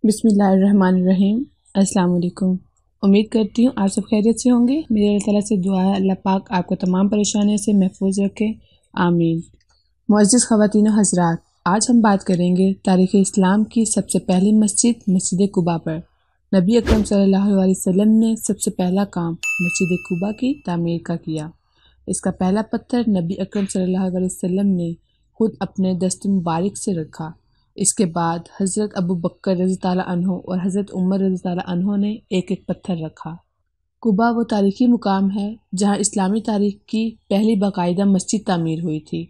بسم اللہ الرحمن الرحیم۔ السلام علیکم۔ امید کرتی ہوں آپ سب خیریت سے ہوں گے۔ میرے اللہ تعالیٰ سے دعا ہے اللہ پاک آپ کو تمام پریشانیوں سے محفوظ رکھے، آمین۔ معزز خواتین و حضرات، آج ہم بات کریں گے تاریخ اسلام کی سب سے پہلی مسجد، مسجد قباء پر۔ نبی اکرم صلی اللہ علیہ وسلم نے سب سے پہلا کام مسجد قباء کی تعمیر کا کیا۔ اس کا پہلا پتھر نبی اکرم صلی اللہ علیہ وسلم نے خود اپنے دست مبارک سے رکھا۔ اس کے بعد حضرت ابو بکر رضی اللہ عنہ اور حضرت عمر رضی اللہ عنہ نے ایک ایک پتھر رکھا۔ قباء وہ تاریخی مقام ہے جہاں اسلامی تاریخ کی پہلی باقاعدہ مسجد تعمیر ہوئی تھی۔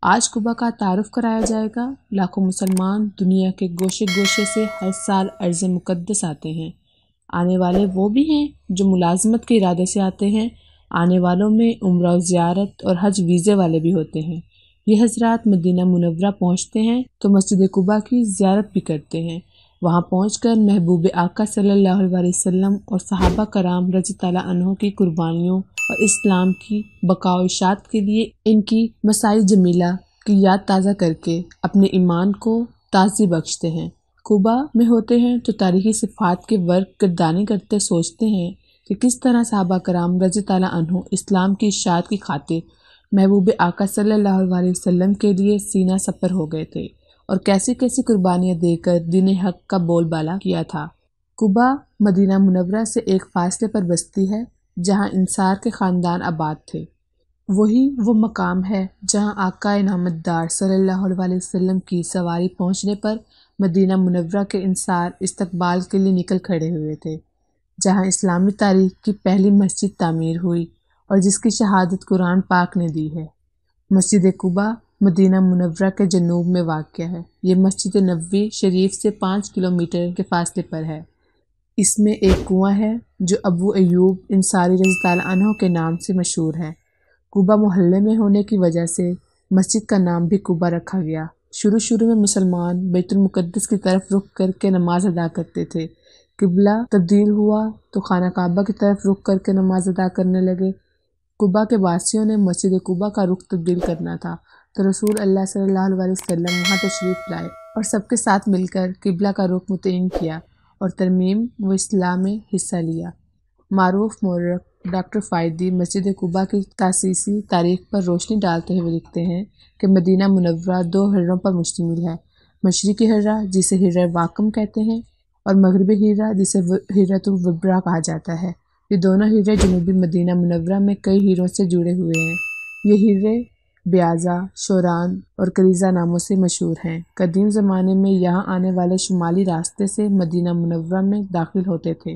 آج قباء کا تعارف کرایا جائے گا۔ لاکھوں مسلمان دنیا کے گوشے گوشے سے ہر سال ارض مقدس آتے ہیں۔ آنے والے وہ بھی ہیں جو ملازمت کے ارادے سے آتے ہیں۔ آنے والوں میں عمرہ و زیارت اور حج ویزے والے بھی ہوتے ہیں۔ یہ حضرات مدینہ منورہ پہنچتے ہیں تو مسجد قباء کی زیارت بھی کرتے ہیں۔ وہاں پہنچ کر محبوب آقا صلی اللہ علیہ وسلم اور صحابہ کرام رضی اللہ عنہ کی قربانیوں اور اسلام کی بقا و اشاعت کے لیے ان کی مساعی جمیلہ کی یاد تازہ کر کے اپنے ایمان کو تازی بخشتے ہیں۔ قباء میں ہوتے ہیں تو تاریخی صفات کے ورق گردانی کرتے سوچتے ہیں کہ کس طرح صحابہ کرام رضی اللہ عنہ اسلام کی اشاعت کی خاطر محبوب آقا صلی اللہ علیہ وسلم کے لیے سینہ سپر ہو گئے تھے اور کیسی کیسی قربانیاں دے کر دین حق کا بول بالا کیا تھا۔ قباء مدینہ منورہ سے ایک فاصلے پر بستی ہے جہاں انصار کے خاندان آباد تھے۔ وہی وہ مقام ہے جہاں آقا انعامت دار صلی اللہ علیہ وسلم کی سواری پہنچنے پر مدینہ منورہ کے انصار استقبال کے لیے نکل کھڑے ہوئے تھے، جہاں اسلامی تاریخ کی پہلی مسجد تعمیر ہوئی اور جس کی شہادت قرآن پاک نے دی ہے۔ مسجد قباء مدینہ منورہ کے جنوب میں واقع ہے۔ یہ مسجد نبوی شریف سے 5 کلومیٹر کے فاصلے پر ہے۔ اس میں ایک کنواں ہے جو ابو ایوب انصاری رضی اللہ عنہ کے نام سے مشہور ہے۔ قباء محلے میں ہونے کی وجہ سے مسجد کا نام بھی قباء رکھا گیا۔ شروع میں مسلمان بیت المقدس کی طرف رخ کر کے نماز ادا کرتے تھے۔ قبلہ تبدیل ہوا تو خانہ کعبہ کی طرف رخ کر کے نماز ادا کرنے لگے۔ قباء کے باسیوں نے مسجد قباء کا رخ تبدیل کرنا تھا تو رسول اللہ صلی اللہ علیہ وسلم وہاں تشریف لائے اور سب کے ساتھ مل کر قبلہ کا رخ متعین کیا اور ترمیم و اصلاح میں حصہ لیا۔ معروف مورخ ڈاکٹر فائدی مسجد قباء کی تاسیسی تاریخ پر روشنی ڈالتے ہوئے لکھتے ہیں کہ مدینہ منورہ 2 حروں پر مشتمل ہے، مشرقی حرہ جسے حرہ واقم کہتے ہیں اور مغربی حرہ جسے حرۃ الوبرا کہا جاتا ہے۔ یہ دونوں حرے جنوبی مدینہ منورہ میں کئی حروں سے جڑے ہوئے ہیں۔ یہ حرے بیازا، شوران اور کریزہ ناموں سے مشہور ہیں۔ قدیم زمانے میں یہاں آنے والے شمالی راستے سے مدینہ منورہ میں داخل ہوتے تھے۔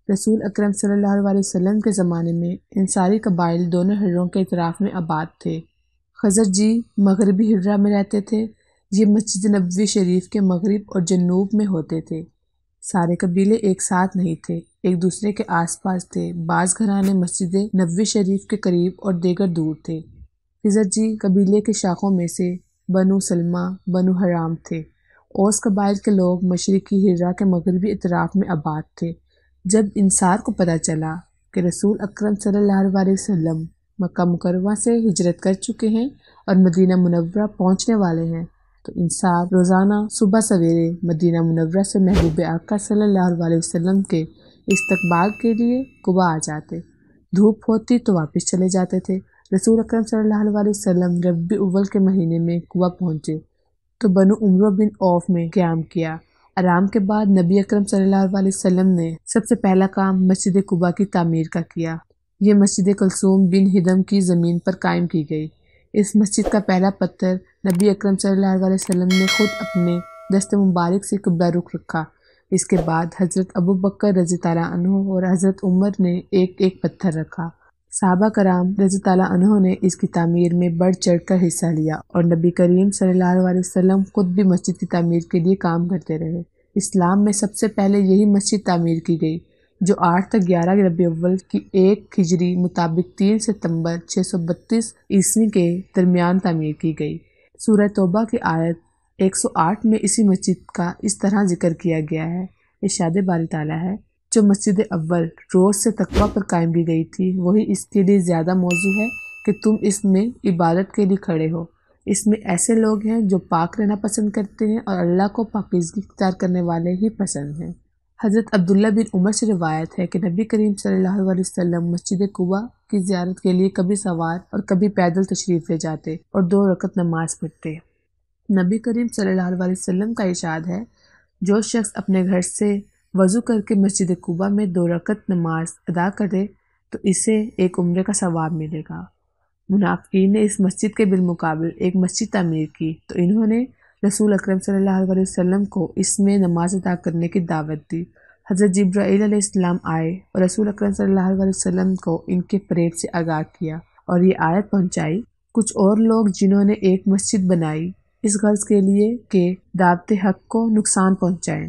رسول اکرم صلی اللہ علیہ وسلم کے زمانے میں انصاری قبائل دونوں حروں کے اطراف میں آباد تھے۔ خزرجی مغربی حرہ میں رہتے تھے۔ یہ مسجد نبوی شریف کے مغرب اور جنوب میں ہوتے تھے۔ سارے قبیلے ایک ساتھ نہیں تھے، ایک دوسرے کے آس پاس تھے۔ بعض گھرانے مسجد نبوی شریف کے قریب اور دیگر دور تھے۔ خزرجی قبیلے کے شاخوں میں سے بنو سلمہ، بنو حرام تھے۔ اوس قبائل کے لوگ مشرقی حرہ کے مغربی اطراف میں آباد تھے۔ جب انصار کو پتہ چلا کہ رسول اکرم صلی اللہ علیہ وسلم مکہ مکرمہ سے ہجرت کر چکے ہیں اور مدینہ منورہ پہنچنے والے ہیں تو انصار روزانہ صبح سویرے مدینہ منورہ سے محبوب آقا صلی اللہ علیہ وسلم کے استقبال کے لیے قباء آ جاتے۔ دھوپ ہوتی تو واپس چلے جاتے تھے۔ رسول اکرم صلی اللہ علیہ وسلم ربیع الاول کے مہینے میں قباء پہنچے تو بنو عمرو بن عوف میں قیام کیا۔ آرام کے بعد نبی اکرم صلی اللہ علیہ وسلم نے سب سے پہلا کام مسجد قباء کی تعمیر کا کیا۔ یہ مسجد کلثوم بن ہدم کی زمین پر قائم کی گئی۔ اس مسجد کا پہلا پتھر نبی اکرم صلی اللہ علیہ وسلم نے خود اپنے دست مبارک سے قبلہ رخ رکھا۔ اس کے بعد حضرت ابو بکر رضی اللہ عنہ اور حضرت عمر نے ایک ایک پتھر رکھا۔ صحابہ کرام رضی اللہ عنہ نے اس کی تعمیر میں بڑھ چڑھ کر حصہ لیا اور نبی کریم صلی اللہ علیہ وسلم خود بھی مسجد کی تعمیر کے لیے کام کرتے رہے۔ اسلام میں سب سے پہلے یہی مسجد تعمیر کی گئی جو 8 تا 11 ربیع الاول کی 1 ہجری مطابق 3 ستمبر 632 عیسوی کے درمیان تعمیر کی گئی۔ سورہ توبہ کی آیت 108 میں اسی مسجد کا اس طرح ذکر کیا گیا ہے۔ ارشاد باری تعالیٰ ہے، جو مسجد اول روز سے تقوی پر قائم کی گئی تھی وہی اس کے لیے زیادہ موزوں ہے کہ تم اس میں عبادت کے لیے کھڑے ہو۔ اس میں ایسے لوگ ہیں جو پاک رہنا پسند کرتے ہیں اور اللہ کو پاکیزگی اختیار کرنے والے ہی پسند ہیں۔ حضرت عبداللہ بن عمر سے روایت ہے کہ نبی کریم صلی اللہ علیہ وسلم مسجد قباء کی زیارت کے لیے کبھی سوار اور کبھی پیدل تشریف لے جاتے اور 2 رکعت نماز پڑھتے۔ نبی کریم صلی اللہ علیہ وسلم کا ارشاد ہے، جو شخص اپنے گھر سے وضو کر کے مسجد قباء میں 2 رکعت نماز ادا کرے تو اسے ایک عمرے کا ثواب ملے گا۔ منافقین نے اس مسجد کے بالمقابل ایک مسجد تعمیر کی تو انہوں نے رسول اکرم صلی اللہ علیہ وسلم کو اس میں نماز ادا کرنے کی دعوت دی۔ حضرت جبرائیل علیہ السلام آئے اور رسول اکرم صلی اللہ علیہ وسلم کو ان کے فریب سے آگاہ کیا اور یہ آیت پہنچائی، کچھ اور لوگ جنہوں نے ایک مسجد بنائی اس غرض کے لیے کہ دعوت حق کو نقصان پہنچائیں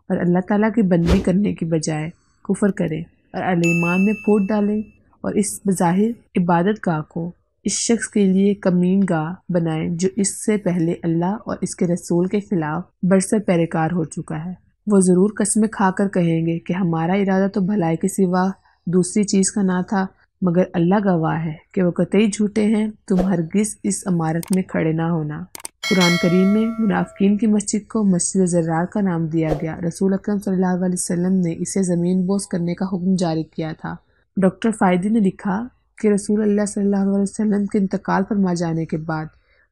اور اللہ تعالیٰ کی بندگی کرنے کی بجائے کفر کریں اور اہل ایمان میں پھوٹ ڈالیں اور اس بظاہر عبادت گاہ کو اس شخص کے لیے کمین گاہ بنائیں جو اس سے پہلے اللہ اور اس کے رسول کے خلاف برسر پیروکار ہو چکا ہے۔ وہ ضرور قسمیں کھا کر کہیں گے کہ ہمارا ارادہ تو بھلائی کے سوا دوسری چیز کا نہ تھا، مگر اللہ گواہ ہے کہ وہ قطعی جھوٹے ہیں، تم ہرگز اس عمارت میں کھڑے نہ ہونا۔ قرآن کریم میں منافقین کی مسجد کو مسجد زرار کا نام دیا گیا۔ رسول اکرم صلی اللہ علیہ وسلم نے اسے زمین بوس کرنے کا حکم جاری کیا تھا۔ ڈاکٹر فائدی نے لکھا کہ رسول اللہ صلی اللہ علیہ وسلم کے انتقال فرما جانے کے بعد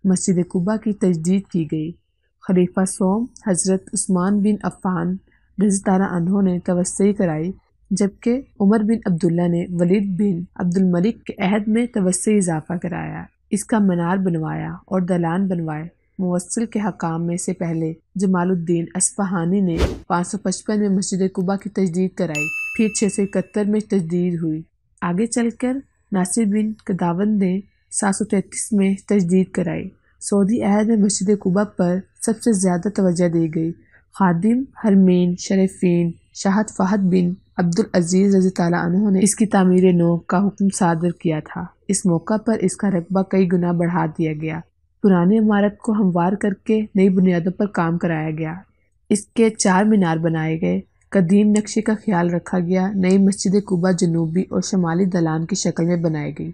مسجد قباء کی تجدید کی گئی۔ خلیفہ سوم حضرت عثمان بن عفان رضی اللہ عنہ نے توسیع کرائی، جبکہ عمر بن عبداللہ نے ولید بن عبد الملک کے عہد میں توسیع اضافہ کرایا، اس کا منار بنوایا اور دلان بنوائے۔ موصل کے حکام میں سے پہلے جمال الدین اصفہانی نے 555 میں مسجد قباء کی تجدید کرائی، پھر 671 میں تجدید ہوئی۔ آگے چل کر ناصر بن قداوند نے 733 میں تجدید کرائی۔ سعودی عہد میں مسجد قباء پر سب سے زیادہ توجہ دی گئی۔ خادم حرمین شریفین شاہد فہد بن عبدالعزیز رضی اللہ عنہ نے اس کی تعمیر نو کا حکم صادر کیا تھا۔ اس موقع پر اس کا رقبہ کئی گنا بڑھا دیا گیا۔ پرانی عمارت کو ہموار کر کے نئی بنیادوں پر کام کرایا گیا۔ اس کے 4 مینار بنائے گئے۔ قدیم نقشے کا خیال رکھا گیا۔ نئی مسجد قباء جنوبی اور شمالی دلان کی شکل میں بنائی گئی۔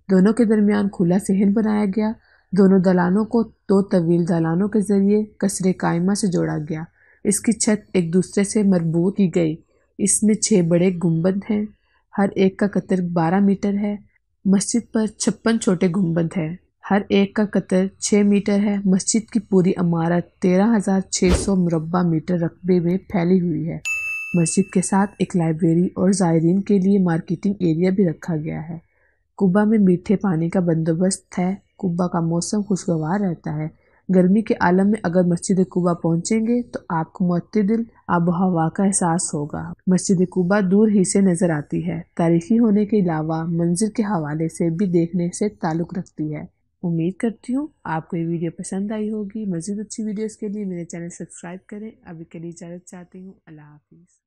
دونوں کے درمیان کھلا صحن بنایا گیا۔ دونوں دلانوں کو 2 طویل دلانوں کے ذریعے کسر قائمہ سے جوڑا گیا۔ اس کی چھت ایک دوسرے سے مربوط کی گئی۔ اس میں 6 بڑے گنبد ہیں، ہر ایک کا قطر 12 میٹر ہے۔ مسجد پر 56 چھوٹے گنبد ہیں، ہر ایک کا قطر 6 میٹر ہے۔ مسجد کی پوری عمارت 13,600 مربع میٹر رقبے میں پھیلی ہوئی ہے۔ مسجد کے ساتھ ایک لائبریری اور زائرین کے لیے مارکیٹنگ ایریا بھی رکھا گیا ہے۔ قباء میں میٹھے پانی کا بندوبست ہے۔ قباء کا موسم خوشگوار رہتا ہے۔ گرمی کے عالم میں اگر مسجد قباء پہنچیں گے تو آپ کو معتدل آب و ہوا کا احساس ہوگا۔ مسجد قباء دور ہی سے نظر آتی ہے۔ تاریخی ہونے کے علاوہ منظر کے حوالے سے بھی دیکھنے سے تعلق رکھتی ہے۔ امید کرتی ہوں آپ کو یہ ویڈیو پسند آئی ہوگی۔ مزید اچھی ویڈیوز کے لیے میرے چینل سبسکرائب کریں۔ ابھی کے لیے اجازت چاہتی ہوں۔ اللہ حافظ۔